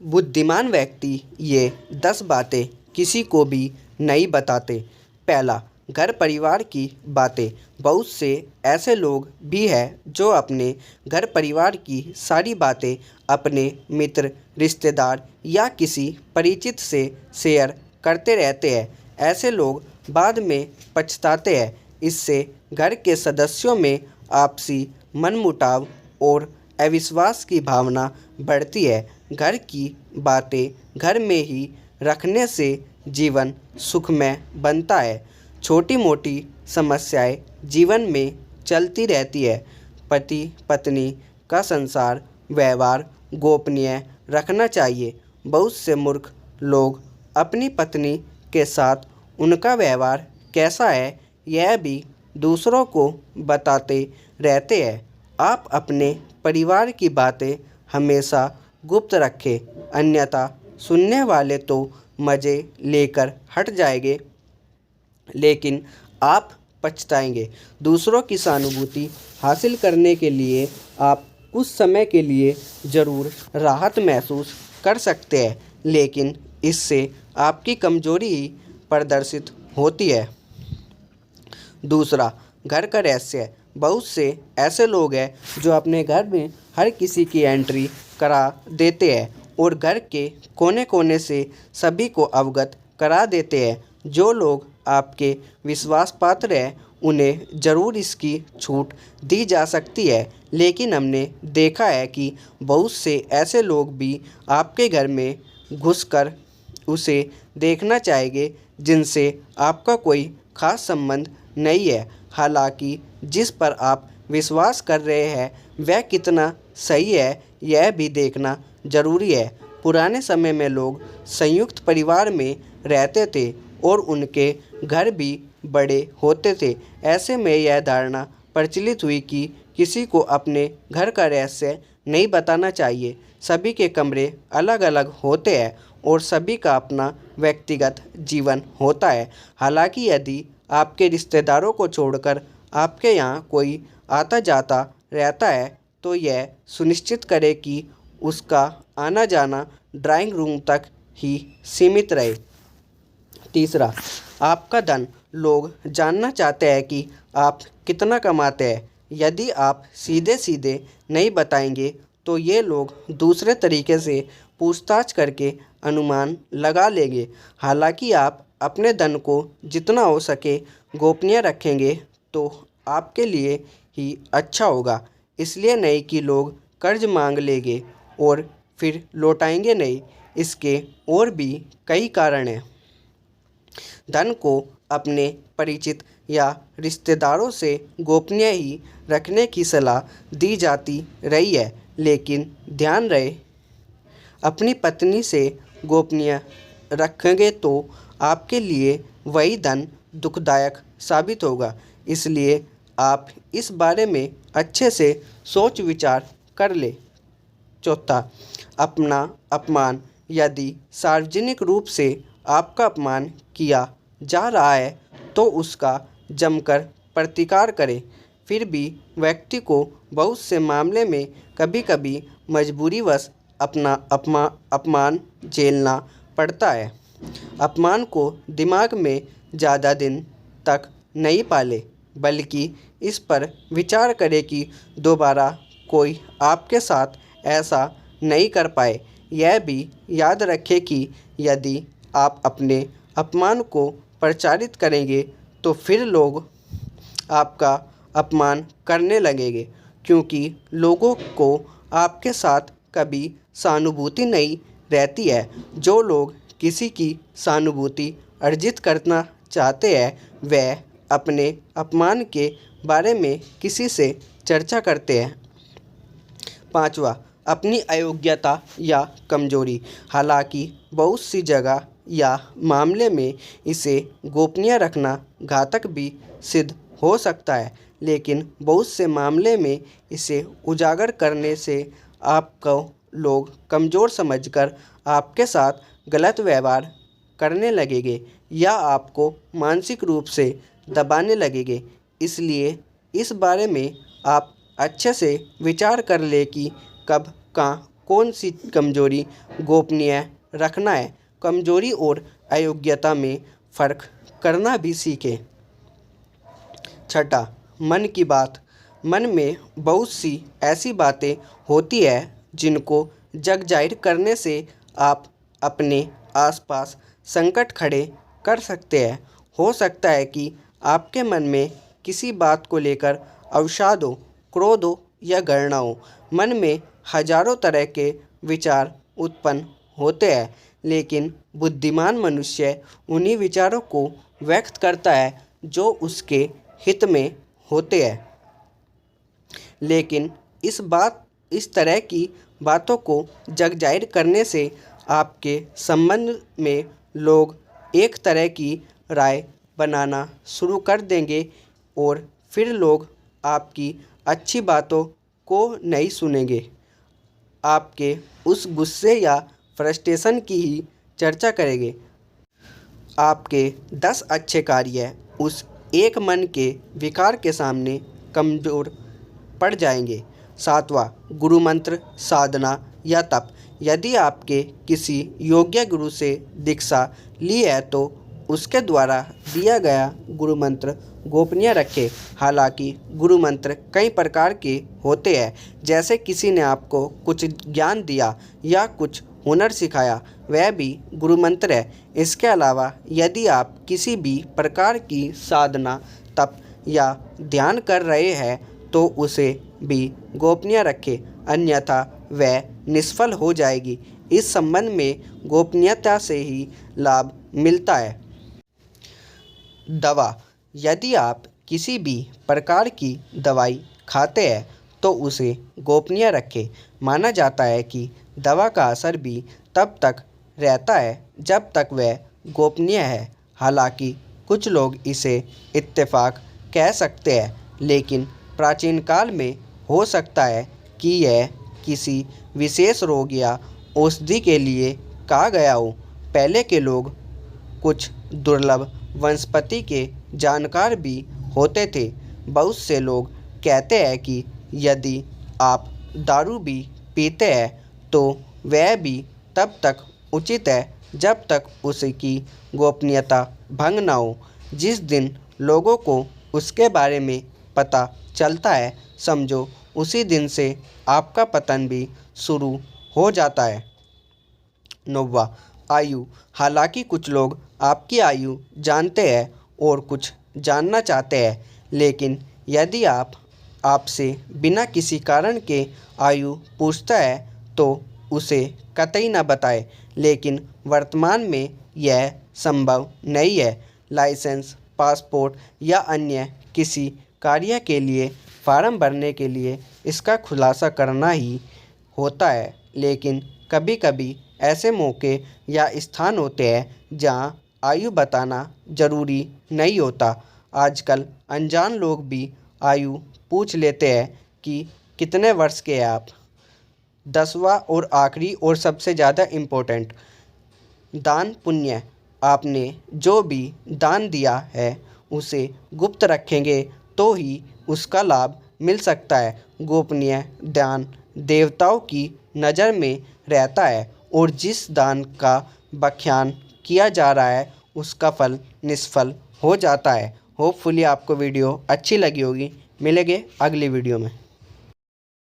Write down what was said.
बुद्धिमान व्यक्ति ये 10 बातें किसी को भी नहीं बताते। पहला, घर परिवार की बातें। बहुत से ऐसे लोग भी हैं जो अपने घर परिवार की सारी बातें अपने मित्र, रिश्तेदार या किसी परिचित से शेयर करते रहते हैं। ऐसे लोग बाद में पछताते हैं। इससे घर के सदस्यों में आपसी मनमुटाव और अविश्वास की भावना बढ़ती है। घर की बातें घर में ही रखने से जीवन सुखमय बनता है। छोटी मोटी समस्याएं जीवन में चलती रहती है। पति पत्नी का संसार व्यवहार गोपनीय रखना चाहिए। बहुत से मूर्ख लोग अपनी पत्नी के साथ उनका व्यवहार कैसा है यह भी दूसरों को बताते रहते हैं। आप अपने परिवार की बातें हमेशा गुप्त रखें, अन्यथा सुनने वाले तो मज़े लेकर हट जाएंगे, लेकिन आप पछताएंगे। दूसरों की सहानुभूति हासिल करने के लिए आप कुछ समय के लिए ज़रूर राहत महसूस कर सकते हैं, लेकिन इससे आपकी कमजोरी ही प्रदर्शित होती है। दूसरा, घर का रहस्य। बहुत से ऐसे लोग हैं जो अपने घर में हर किसी की एंट्री करा देते हैं और घर के कोने कोने से सभी को अवगत करा देते हैं। जो लोग आपके विश्वास पात्र हैं उन्हें ज़रूर इसकी छूट दी जा सकती है, लेकिन हमने देखा है कि बहुत से ऐसे लोग भी आपके घर में घुसकर उसे देखना चाहेंगे जिनसे आपका कोई खास संबंध नहीं है। हालांकि जिस पर आप विश्वास कर रहे हैं वह कितना सही है यह भी देखना ज़रूरी है। पुराने समय में लोग संयुक्त परिवार में रहते थे और उनके घर भी बड़े होते थे। ऐसे में यह धारणा प्रचलित हुई कि किसी को अपने घर का रहस्य नहीं बताना चाहिए। सभी के कमरे अलग अलग होते हैं और सभी का अपना व्यक्तिगत जीवन होता है। हालांकि यदि आपके रिश्तेदारों को छोड़कर आपके यहाँ कोई आता जाता रहता है तो यह सुनिश्चित करें कि उसका आना जाना ड्राइंग रूम तक ही सीमित रहे। तीसरा, आपका धन। लोग जानना चाहते हैं कि आप कितना कमाते हैं। यदि आप सीधे सीधे नहीं बताएंगे तो ये लोग दूसरे तरीके से पूछताछ करके अनुमान लगा लेंगे। हालांकि आप अपने धन को जितना हो सके गोपनीय रखेंगे तो आपके लिए ही अच्छा होगा। इसलिए नहीं कि लोग कर्ज मांग लेंगे और फिर लौटाएंगे नहीं। इसके और भी कई कारण हैं। धन को अपने परिचित या रिश्तेदारों से गोपनीय ही रखने की सलाह दी जाती रही है, लेकिन ध्यान रहे अपनी पत्नी से गोपनीय रखेंगे तो आपके लिए वही धन दुखदायक साबित होगा। इसलिए आप इस बारे में अच्छे से सोच विचार कर ले। चौथा, अपना अपमान। यदि सार्वजनिक रूप से आपका अपमान किया जा रहा है तो उसका जमकर प्रतिकार करें। फिर भी व्यक्ति को बहुत से मामले में कभी कभी मजबूरीवश अपना अपमान झेलना पड़ता है। अपमान को दिमाग में ज़्यादा दिन तक नहीं पाले, बल्कि इस पर विचार करें कि दोबारा कोई आपके साथ ऐसा नहीं कर पाए। यह भी याद रखें कि यदि आप अपने अपमान को प्रचारित करेंगे तो फिर लोग आपका अपमान करने लगेंगे, क्योंकि लोगों को आपके साथ कभी सहानुभूति नहीं रहती है। जो लोग किसी की सहानुभूति अर्जित करना चाहते हैं वह अपने अपमान के बारे में किसी से चर्चा करते हैं। पांचवा, अपनी अयोग्यता या कमजोरी। हालांकि बहुत सी जगह या मामले में इसे गोपनीय रखना घातक भी सिद्ध हो सकता है, लेकिन बहुत से मामले में इसे उजागर करने से आपको लोग कमज़ोर समझकर आपके साथ गलत व्यवहार करने लगेंगे या आपको मानसिक रूप से दबाने लगेंगे। इसलिए इस बारे में आप अच्छे से विचार कर ले कि कब कहाँ कौन सी कमजोरी गोपनीय रखना है। कमजोरी और अयोग्यता में फ़र्क करना भी सीखें। छठा, मन की बात। मन में बहुत सी ऐसी बातें होती है जिनको जग जाहिर करने से आप अपने आसपास संकट खड़े कर सकते हैं। हो सकता है कि आपके मन में किसी बात को लेकर अवसाद हो, क्रोध हो या घृणा हो। मन में हजारों तरह के विचार उत्पन्न होते हैं, लेकिन बुद्धिमान मनुष्य उन्हीं विचारों को व्यक्त करता है जो उसके हित में होते हैं। लेकिन इस तरह की बातों को जग जाहिर करने से आपके संबंध में लोग एक तरह की राय बनाना शुरू कर देंगे और फिर लोग आपकी अच्छी बातों को नहीं सुनेंगे। आपके उस गुस्से या फ्रस्ट्रेशन की ही चर्चा करेंगे। आपके 10 अच्छे कार्य उस एक मन के विकार के सामने कमज़ोर पड़ जाएंगे। सातवां, गुरु मंत्र, साधना या तप। यदि आपके किसी योग्य गुरु से दीक्षा ली है तो उसके द्वारा दिया गया गुरु मंत्र गोपनीय रखें। हालांकि गुरु मंत्र कई प्रकार के होते हैं, जैसे किसी ने आपको कुछ ज्ञान दिया या कुछ हुनर सिखाया, वह भी गुरु मंत्र है। इसके अलावा यदि आप किसी भी प्रकार की साधना, तप या ध्यान कर रहे हैं तो उसे भी गोपनीय रखें, अन्यथा वह निष्फल हो जाएगी। इस संबंध में गोपनीयता से ही लाभ मिलता है। दवा। यदि आप किसी भी प्रकार की दवाई खाते हैं तो उसे गोपनीय रखें। माना जाता है कि दवा का असर भी तब तक रहता है जब तक वह गोपनीय है। हालांकि कुछ लोग इसे इत्तेफाक कह सकते हैं, लेकिन प्राचीन काल में हो सकता है कि यह किसी विशेष रोग या औषधि के लिए कहा गया हो। पहले के लोग कुछ दुर्लभ वनस्पति के जानकार भी होते थे। बहुत से लोग कहते हैं कि यदि आप दारू भी पीते हैं तो वह भी तब तक उचित है जब तक उसकी गोपनीयता भंग न हो। जिस दिन लोगों को उसके बारे में पता चलता है, समझो उसी दिन से आपका पतन भी शुरू हो जाता है। नौवां, आयु। हालांकि कुछ लोग आपकी आयु जानते हैं और कुछ जानना चाहते हैं, लेकिन यदि आपसे बिना किसी कारण के आयु पूछता है तो उसे कतई न बताएं। लेकिन वर्तमान में यह संभव नहीं है। लाइसेंस, पासपोर्ट या अन्य किसी कार्य के लिए फॉर्म भरने के लिए इसका खुलासा करना ही होता है, लेकिन कभी कभी ऐसे मौके या स्थान होते हैं जहां आयु बताना ज़रूरी नहीं होता। आजकल अनजान लोग भी आयु पूछ लेते हैं कि कितने वर्ष के हैं आप। 10वां और आखिरी और सबसे ज़्यादा इम्पोर्टेंट, दान पुण्य। आपने जो भी दान दिया है उसे गुप्त रखेंगे तो ही उसका लाभ मिल सकता है। गोपनीय दान देवताओं की नज़र में रहता है और जिस दान का बख्यान किया जा रहा है उसका फल निष्फल हो जाता है। होपफुली आपको वीडियो अच्छी लगी होगी। मिलेंगे अगली वीडियो में।